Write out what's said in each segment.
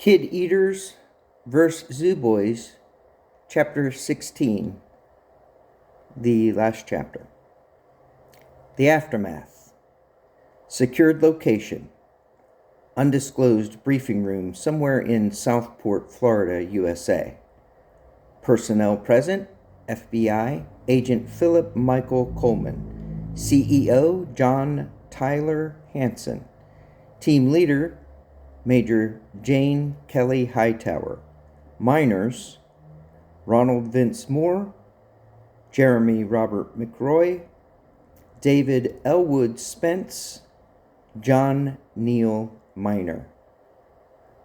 Kideaters vs. Zoo BoyZ, Chapter 16, the last chapter. The aftermath. Secured location. Undisclosed briefing room somewhere in Southport, Florida, USA. Personnel present: FBI Agent Philip Michael Coleman, CEO John Tyler Hansen, Team Leader Major Jane Kelly Hightower, Minors Ronald Vince Moore, Jeremy Robert McRoy, David Elwood Spence, John Neil Minor.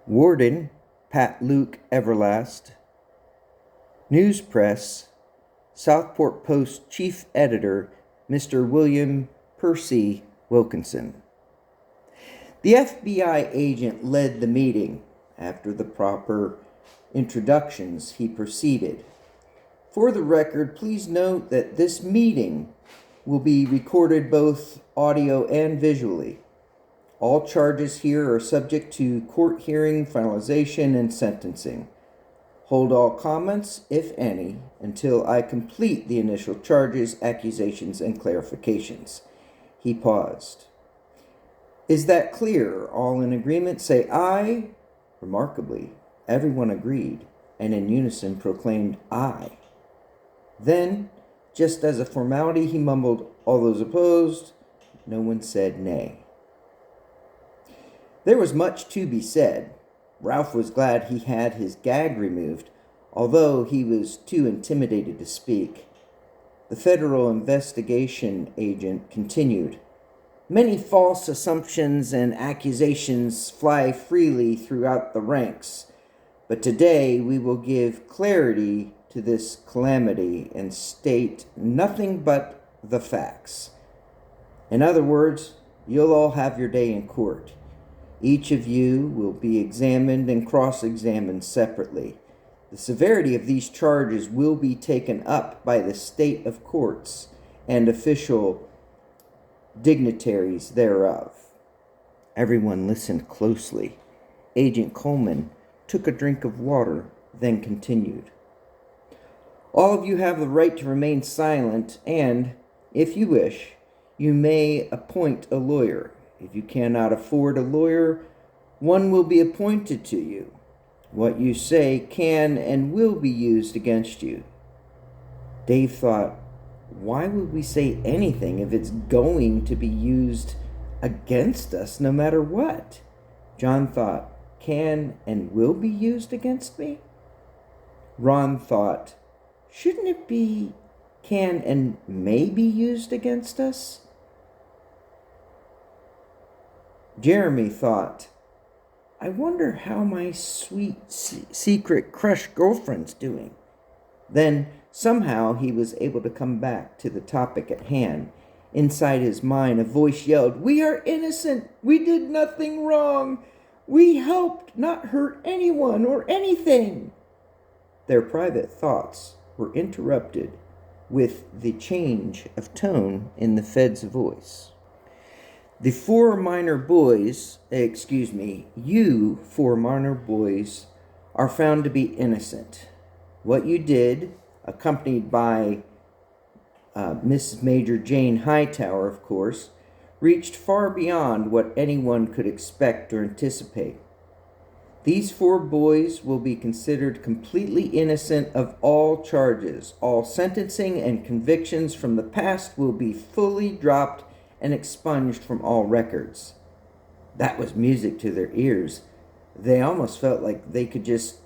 Warden Pat Luke Everlast. News Press Southport Post Chief Editor Mr. William Percy Wilkinson. The FBI agent led the meeting. After the proper introductions, he proceeded. For the record, please note that this meeting will be recorded both audio and visually. All charges here are subject to court hearing, finalization, and sentencing. Hold all comments, if any, until I complete the initial charges, accusations, and clarifications. He paused. Is that clear? All in agreement say aye. Remarkably, everyone agreed, and in unison proclaimed aye. Then, just as a formality, he mumbled, all those opposed. No one said nay. There was much to be said. Ralph was glad he had his gag removed, although he was too intimidated to speak. The federal investigation agent continued. Many false assumptions and accusations fly freely throughout the ranks, but today we will give clarity to this calamity and state nothing but the facts. In other words, you'll all have your day in court. Each of you will be examined and cross-examined separately. The severity of these charges will be taken up by the state of courts and official dignitaries thereof. Everyone listened closely. Agent Coleman took a drink of water, then continued. All of you have the right to remain silent, and, if you wish, you may appoint a lawyer. If you cannot afford a lawyer, one will be appointed to you. What you say can and will be used against you. Dave thought, why would we say anything if it's going to be used against us no matter what? John thought, can and will be used against me? Ron thought, shouldn't it be can and may be used against us? Jeremy thought, I wonder how my sweet secret crush girlfriend's doing. Then somehow he was able to come back to the topic at hand. Inside his mind, a voice yelled, we are innocent. We did nothing wrong. We helped not hurt anyone or anything. Their private thoughts were interrupted with the change of tone in the Fed's voice. You four minor boys, are found to be innocent. What you did, accompanied by Mrs. Major Jane Hightower, of course, reached far beyond what anyone could expect or anticipate. These four boys will be considered completely innocent of all charges. All sentencing and convictions from the past will be fully dropped and expunged from all records. That was music to their ears. They almost felt like they could just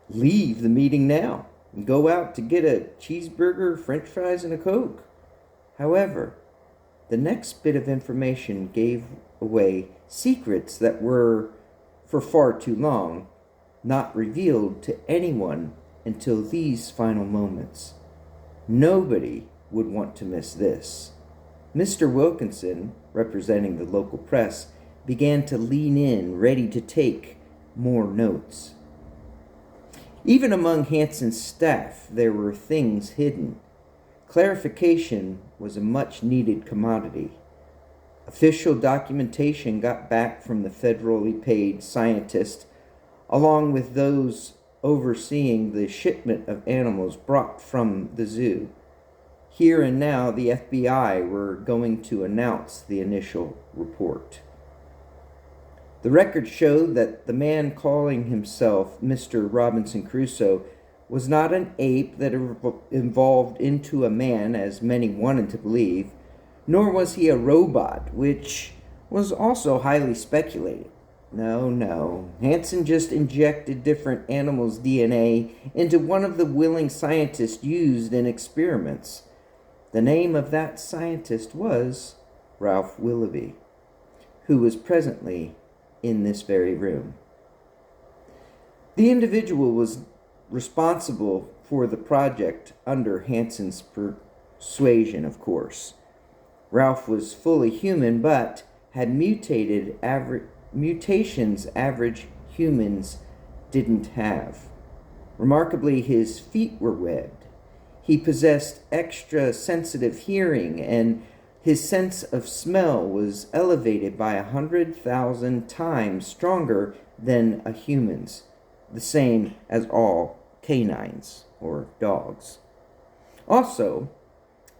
leave the meeting now and go out to get a cheeseburger, french fries, and a Coke. However, the next bit of information gave away secrets that were, for far too long, not revealed to anyone until these final moments. Nobody would want to miss this. Mr. Wilkinson, representing the local press, began to lean in, ready to take more notes. Even among Hansen's staff, there were things hidden. Clarification was a much-needed commodity. Official documentation got back from the federally paid scientist along with those overseeing the shipment of animals brought from the zoo. Here and now, the FBI were going to announce the initial report. The records showed that the man calling himself Mr. Robinson Crusoe was not an ape that evolved into a man, as many wanted to believe, nor was he a robot, which was also highly speculated. No. Hansen just injected different animals' DNA into one of the willing scientists used in experiments. The name of that scientist was Ralph Willoughby, who was presently in this very room. The individual was responsible for the project under Hansen's persuasion, of course. Ralph was fully human, but had mutations average humans didn't have. Remarkably, his feet were webbed. He possessed extra sensitive hearing, and his sense of smell was elevated by 100,000 times stronger than a human's, the same as all canines or dogs. Also,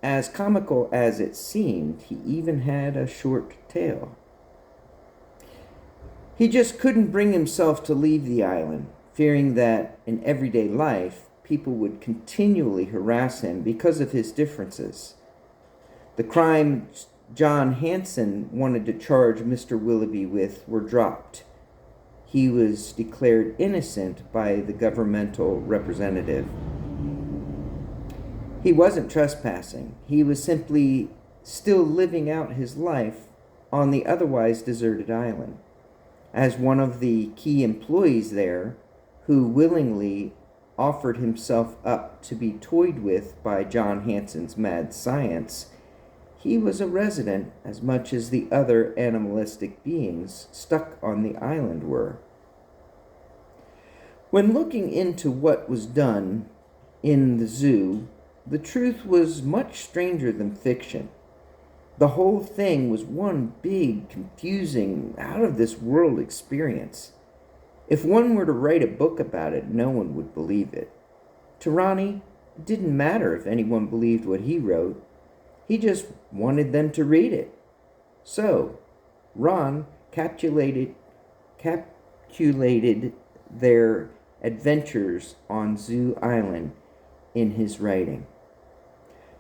as comical as it seemed, he even had a short tail. He just couldn't bring himself to leave the island, fearing that in everyday life, people would continually harass him because of his differences. The crimes John Hansen wanted to charge Mr. Willoughby with were dropped. He was declared innocent by the governmental representative. He wasn't trespassing. He was simply still living out his life on the otherwise deserted island. As one of the key employees there, who willingly offered himself up to be toyed with by John Hansen's mad science, he was a resident as much as the other animalistic beings stuck on the island were. When looking into what was done in the zoo, the truth was much stranger than fiction. The whole thing was one big, confusing, out-of-this-world experience. If one were to write a book about it, no one would believe it. To Ronnie, it didn't matter if anyone believed what he wrote. He just wanted them to read it. So, Ron calculated their adventures on Zoo Island in his writing.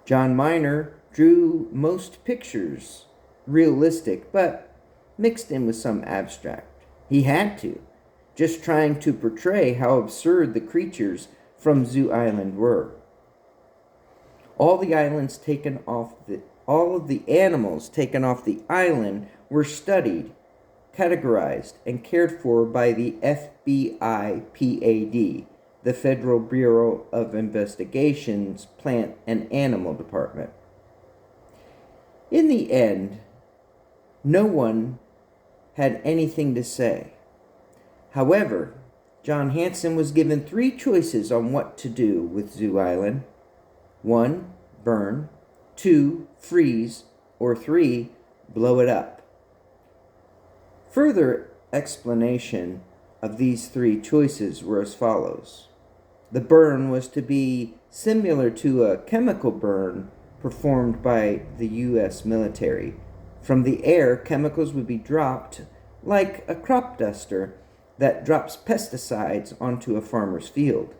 John Miner drew most pictures realistic, but mixed in with some abstract. He had to, just trying to portray how absurd the creatures from Zoo Island were. All of the animals taken off the island were studied, categorized, and cared for by the FBI PAD, the Federal Bureau of Investigation's Plant and Animal Department. In the end, no one had anything to say. However, John Hansen was given 3 choices on what to do with Zoo Island. 1, burn. 2, freeze. Or 3, blow it up. Further explanation of these 3 choices were as follows. The burn was to be similar to a chemical burn performed by the U.S. military. From the air, chemicals would be dropped like a crop duster that drops pesticides onto a farmer's field.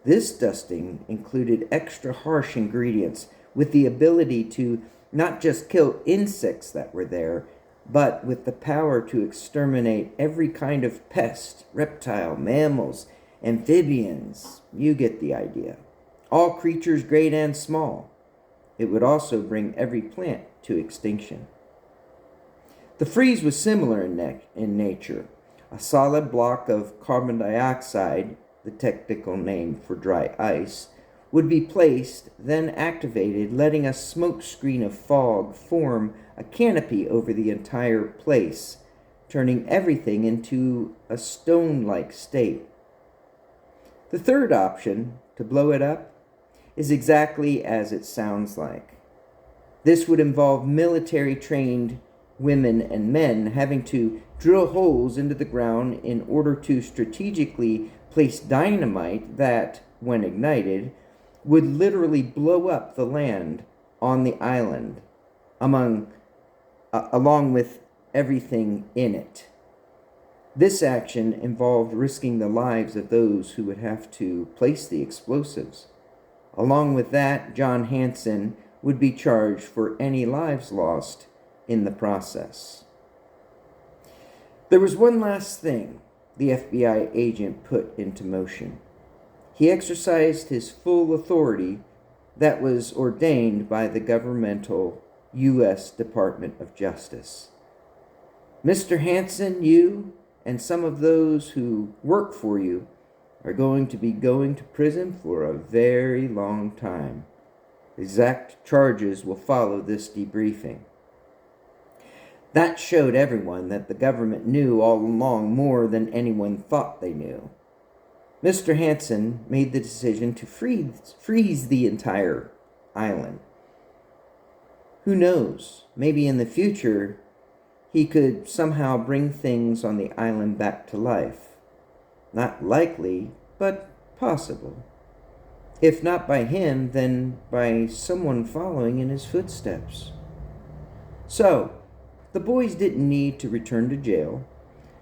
This dusting included extra harsh ingredients with the ability to not just kill insects that were there, but with the power to exterminate every kind of pest, reptile, mammals, amphibians. You get the idea. All creatures great and small. It would also bring every plant to extinction. The freeze was similar in nature. A solid block of carbon dioxide, the technical name for dry ice, would be placed, then activated, letting a smoke screen of fog form a canopy over the entire place, turning everything into a stone-like state. The third option, to blow it up, is exactly as it sounds like. This would involve military-trained women, and men having to drill holes into the ground in order to strategically place dynamite that, when ignited, would literally blow up the land on the island along with everything in it. This action involved risking the lives of those who would have to place the explosives. Along with that, John Hanson would be charged for any lives lost in the process. There was one last thing the FBI agent put into motion. He exercised his full authority that was ordained by the governmental U.S. Department of Justice. Mr. Hanson, you and some of those who work for you are going to be going to prison for a very long time. Exact charges will follow this debriefing. That showed everyone that the government knew all along more than anyone thought they knew. Mr. Hanson made the decision to freeze the entire island. Who knows, maybe in the future he could somehow bring things on the island back to life. Not likely, but possible. If not by him, then by someone following in his footsteps. So, the boys didn't need to return to jail.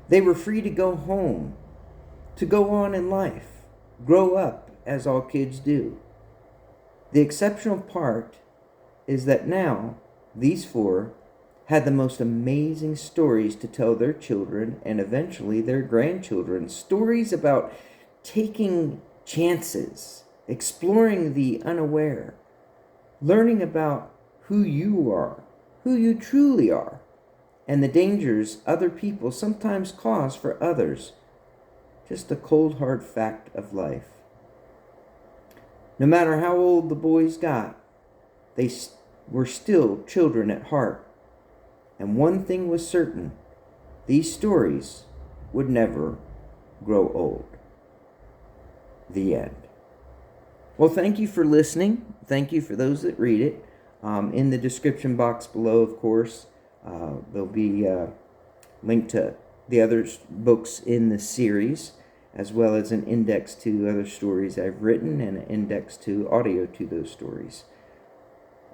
They were free to go home, to go on in life, grow up as all kids do. The exceptional part is that now these four had the most amazing stories to tell their children and eventually their grandchildren. Stories about taking chances, exploring the unaware, learning about who you are, who you truly are, and the dangers other people sometimes cause for others. Just a cold, hard fact of life. No matter how old the boys got, they were still children at heart. And one thing was certain, these stories would never grow old. The end. Well, thank you for listening. Thank you for those that read it. In the description box below, of course, there'll be a link to the other books in the series, as well as an index to other stories I've written and an index to audio to those stories.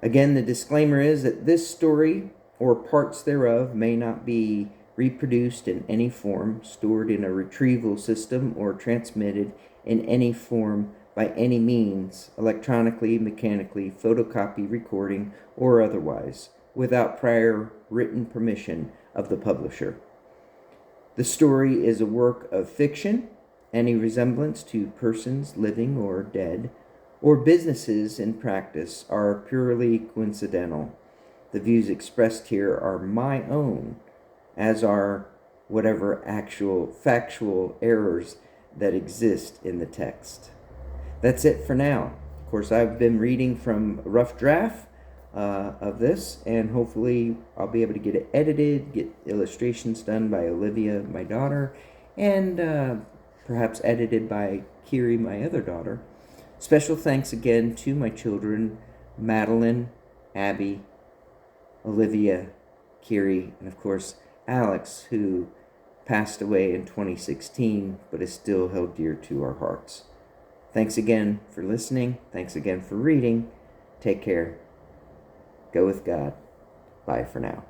Again, the disclaimer is that this story or parts thereof may not be reproduced in any form, stored in a retrieval system, or transmitted in any form by any means, electronically, mechanically, photocopy, recording, or otherwise, without prior written permission of the publisher. The story is a work of fiction. Any resemblance to persons living or dead, or businesses in practice, are purely coincidental. The views expressed here are my own, as are whatever actual factual errors that exist in the text. That's it for now. Of course, I've been reading from a rough draft of this, and hopefully I'll be able to get it edited, get illustrations done by Olivia, my daughter, and perhaps edited by Kiri, my other daughter. Special thanks again to my children, Madeline, Abby, Olivia, Kiri, and of course Alex, who passed away in 2016 but is still held dear to our hearts. Thanks again for listening. Thanks again for reading. Take care. Go with God. Bye for now.